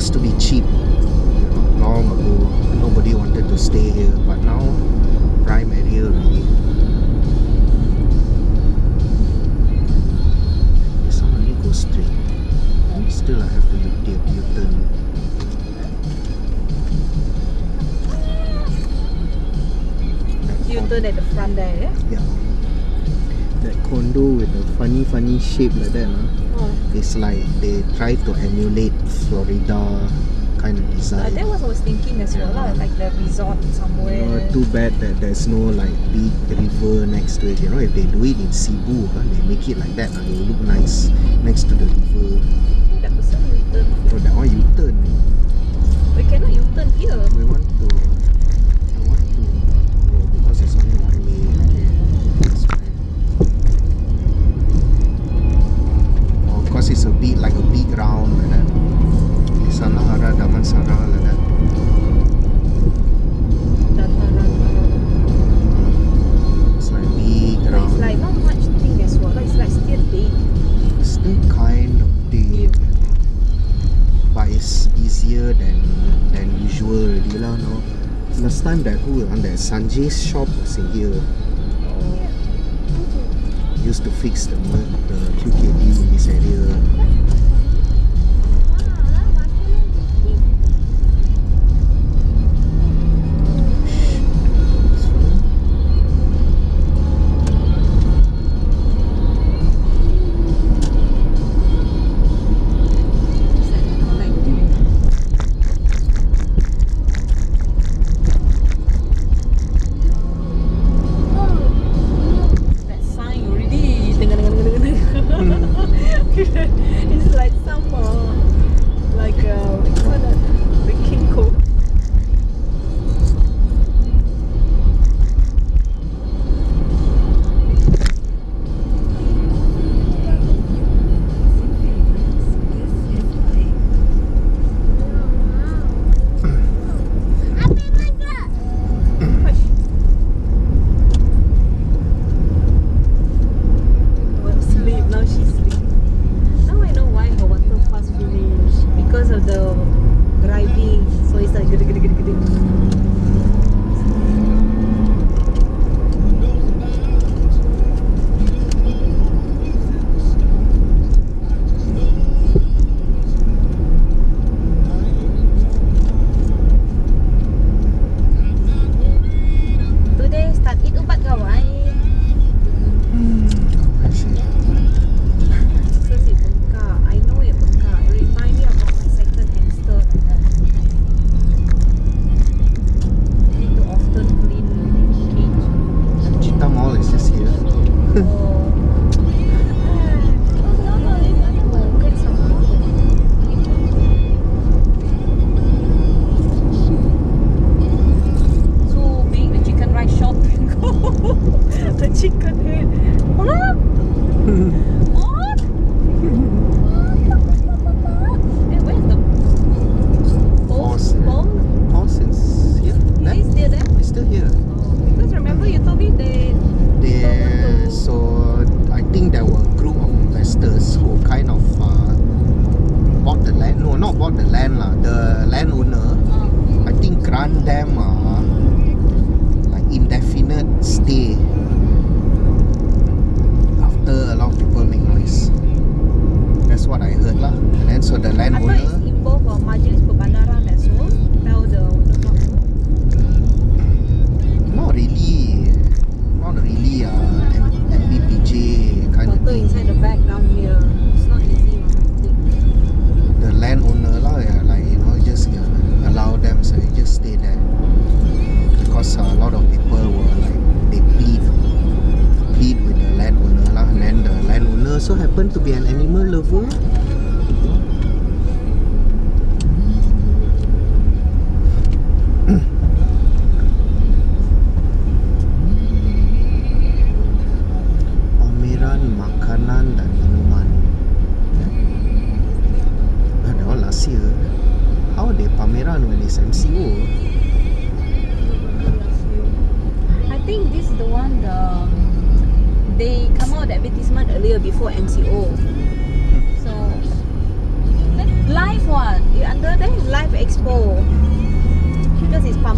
used to be cheap, long ago. Nobody wanted to stay here, but now prime area already. This one only goes straight. Still I have to U-turn. U-turn at the front there, yeah? Yeah. That condo with the funny shape like that, it's like they try to emulate Florida kind of design. That was I was thinking as well, like the resort somewhere. Too bad that there's no like big river next to it. If they do it in Cebu, they make it like that, it will look nice next to the river. That person U-turn. Oh, that one U-turn. We cannot U-turn here. I want to go because it's only one way. Okay, that's fine. Oh, because it's a bit like a big round like that. It's an Ara Damansara like that. It's like big round. It's like not much thing as well. It's like still big. Still kind of big. But it's easier than usual already lah, no? Last time that Sanjay's shop was in here. Used to fix the QKD in this area. It's like some like what a baking code. To be an animal lover. Pameran makanan dan minuman. That all last year. How they pameran when it's MCO? I think this is the one they come out the advertisement earlier before MCO. So live one, under there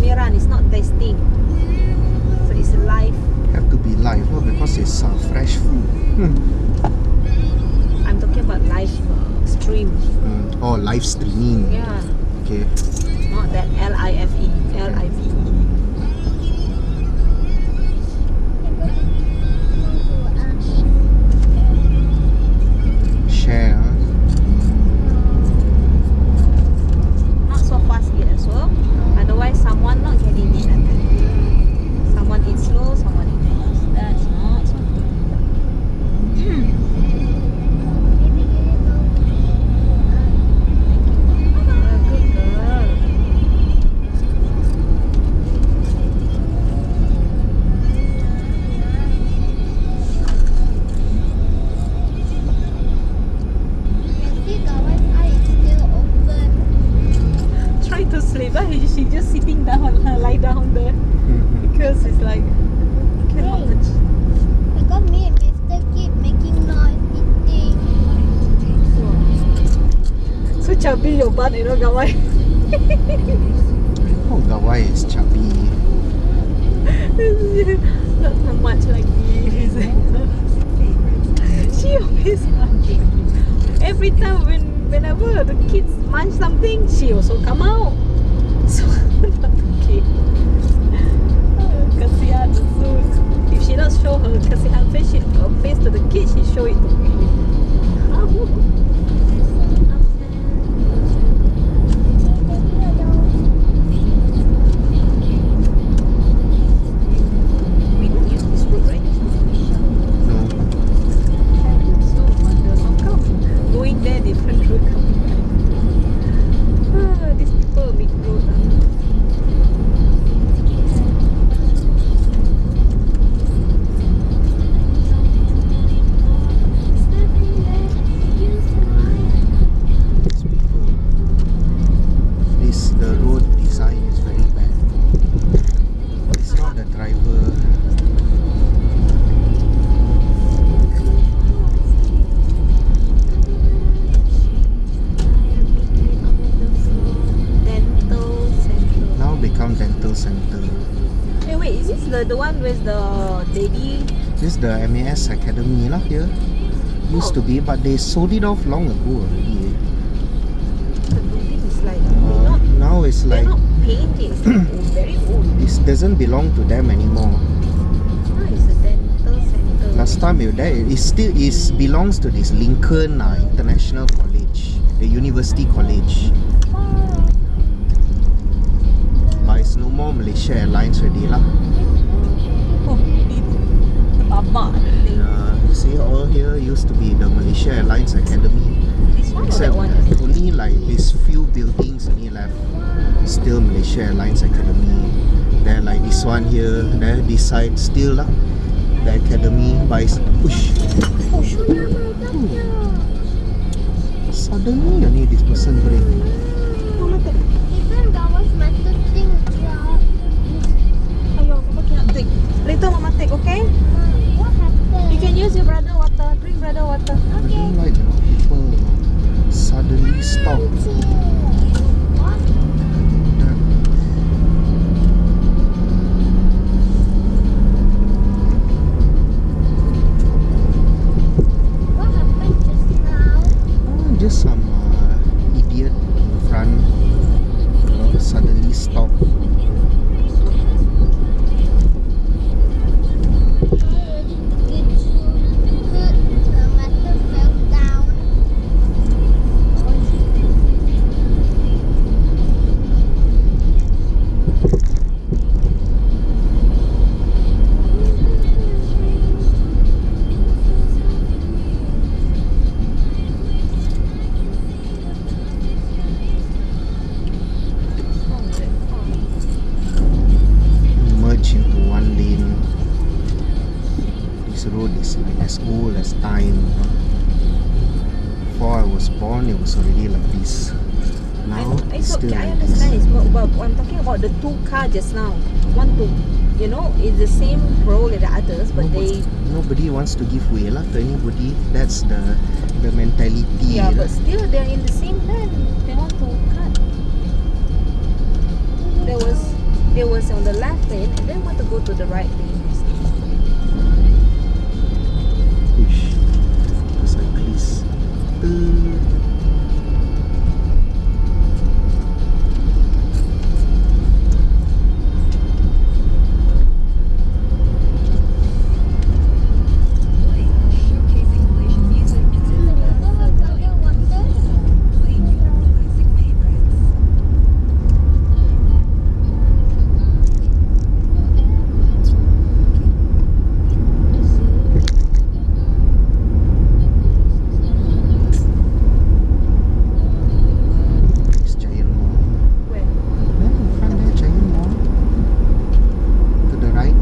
pameran, it's not testing. So it's live. Have to be live, no? Because it's fresh food. I'm talking about live stream. Oh, live streaming. Yeah, Okay. not that L-I-F-E. L-I-V-E. Share. Huh? Not so fast yet as well. Otherwise, someone not getting it. Someone eats slow, someone eats fast. That's not so good. Good girl. Try to sleep. She just sitting down, lie down there. Because it's like cannot Hey. touch. Because me and Mister keep making noise eating. So chubby your butt, you know, Gawai. Oh, Gawai is chubby. Not so much like this. She always every time whenever the kids munch something, she also come out. So not okay. Kasihan so if she not show her kasihan face, face to the kids, she show it to me. We don't use this road, right? No. So wonder how come going there different road coming back. These people make road. These people. The road design is very bad. It's not the driver. Dental center. Now become dental center. Hey, wait, is this the one with the lady? This is the MAS Academy lah here. Used to be, but they sold it off long ago already. The building is like they're not, Now it's they're like not painted. It's like old, very old. it doesn't belong to them anymore. Ah, it's a dental center. Last time it still belongs to this Lincoln International College, the University College. But it's no more Malaysia Airlines already lah. Oh, ini Baba the thing. You see all here used to be the Malaysia Airlines Academy. This one or Except that one? only like these few buildings only left. Still Malaysia Airlines Academy. Then like this one here, there this side still lah. The academy by push. Suddenly only this person break. Mama take. Even Gawas Master thing drop. Ayo, Mama cannot take. Later Mama take, okay? What happened? You can use your brother water. Drink brother water. I don't like people suddenly stop. What? What happened just now? Just some idiot in front suddenly stop. The master fell down. Merge into one lane. This road is like as old as time. Before I was born, it was already like this. Now it's still I like understand this. it's but I'm talking about the two car just now. One to, you know, it's the same role as the others, but Nobody wants to give way lah to anybody. That's the mentality. yeah, lah. but still they're in the same lane. They want to cut. They was on the left lane and then want to go to the right lane. Push. The cyclist. Showcasing Malaysian music and playing your classic favorites. It's Giant Mall. Where? Then in front there, Giant Mall. To the right.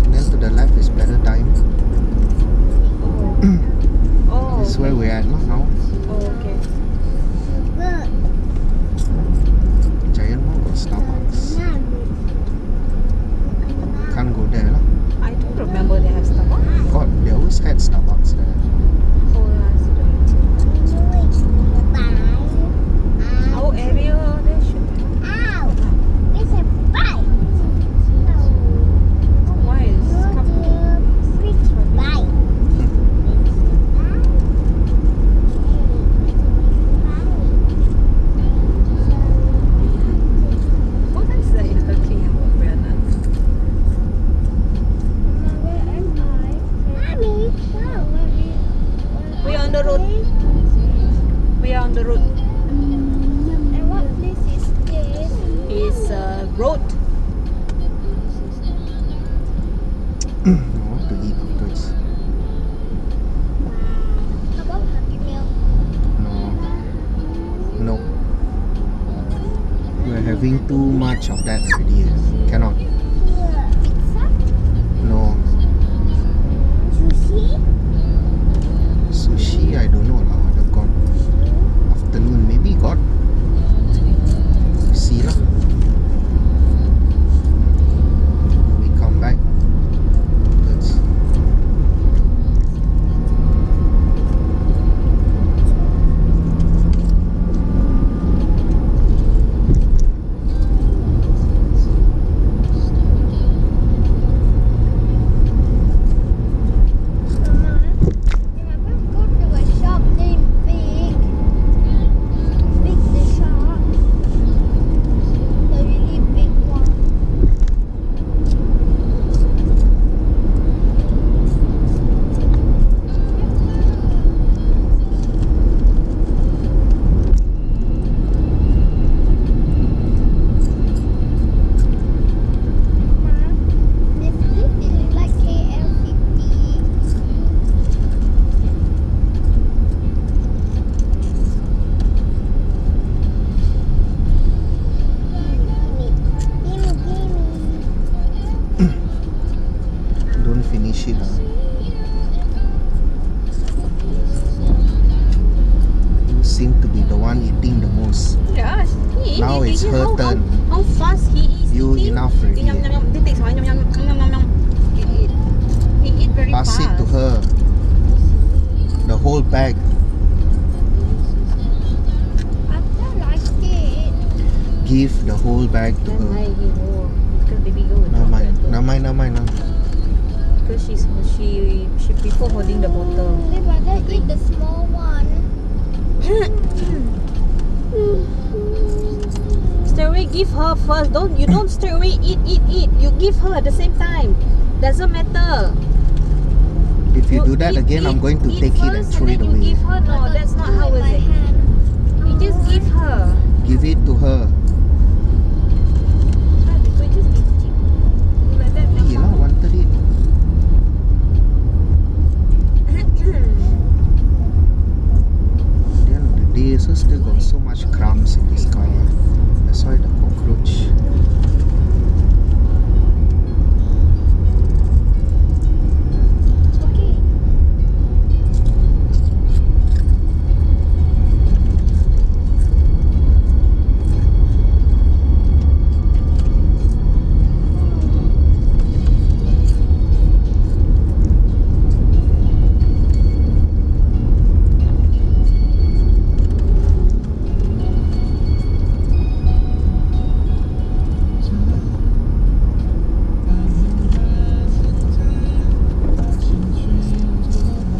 And then to the left is Paradigm. Oh. This is where we're at now. Oh, okay. Giant Mall got Starbucks. Can't go there lah. I don't remember they have Starbucks. God, they always had Starbucks there. Oh, yeah, I see that. Our area, there should be. Why is what is that you're talking about, Brianna? We are on the road. We are on the road. And what place is this? It's road. I want to eat afterwards. How about Happy Meal? No. We're having too much of that already. Cannot. Pizza? No. Sushi? Sushi, I don't know lah. Ada got. Afternoon, maybe got. See lah. We come back. Let's. Mama, you never go to a shop named Big. Big the shop. The really big one. Mama, this is like KL50. Don't finish it lah. You seem to be the one eating the most. Yeah, he Now it's her turn. How fast he is You eating. enough already. Yum, yum, yum. Dia take sama, yum, yum, yum, yum, yum, yum. He eat very Pass fast. it to her. The whole bag. I don't like it. Give the whole bag to Then I her. give more because baby girl will Never drop mind. better. Never mind. Never mind. Because she prefer holding the bottle. We'd rather eat the small one. Straight away give her first. You don't straight away eat. You give her at the same time. Doesn't matter. If you do that again, I'm going to take it and first throw it then away. You give her. No, that's not how is my it. hand. You just give her. Give it to her. So you just give. Like that. He lah wanted it. At the end of the day, so still got so much crumbs in this car. That's why the cockroach